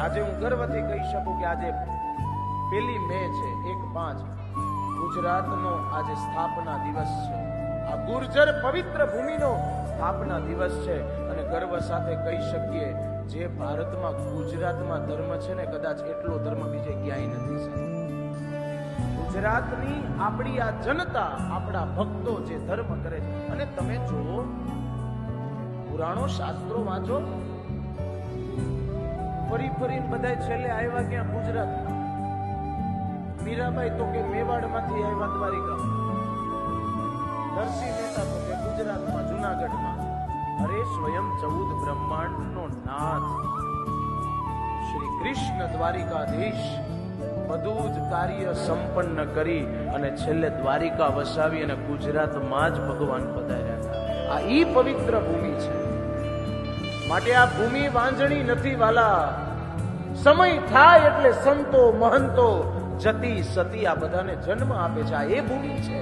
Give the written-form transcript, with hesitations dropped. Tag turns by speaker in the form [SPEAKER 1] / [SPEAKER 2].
[SPEAKER 1] આજે હું ગર્વથી કહી શકું કે આજે 1 મે છે, 1/5 ગુજરાતનો આજે સ્થાપના દિવસ છે. આ ગુર્જર પવિત્ર ભૂમિનો સ્થાપના દિવસ છે અને ગર્વ સાથે કહી શકીએ જે ભારતમાં ગુજરાતમાં ધર્મ છે ને કદાચ એટલો ધર્મ બીજે ક્યાંય નથી. ગુજરાતની આપણી આ જનતા, આપણા ભક્તો જે ધર્મ કરે છે. અને તમે જુઓ, પુરાણો શાસ્ત્રો વાંચો, ફરીને બધા છેલ્લે આવ્યા ક્યાં? ગુજરાતમાં. મીરાબાઈ તો કે મેવાડમાંથી આવ્યા દ્વારિકા. નરસિંહ મહેતા તો કે ગુજરાતમાં જુનાગઢમાં. અરે સ્વયં 14 બ્રહ્માંડનો નાથ શ્રી કૃષ્ણ દ્વારિકાધીશ બધું જ કાર્ય સંપન્ન કરી અને છેલ્લે દ્વારિકા વસાવી અને ગુજરાતમાં જ ભગવાન પધાર્યા હતા. આ ઈ પવિત્ર ભૂમિ છે. માટે આ ભૂમિ વાંજણી નથી વાલા. સમય થાય એટલે સંતો મહંતો જતી સતી આ બધાને જન્મ આપે છે. આ એ ભૂમિ છે.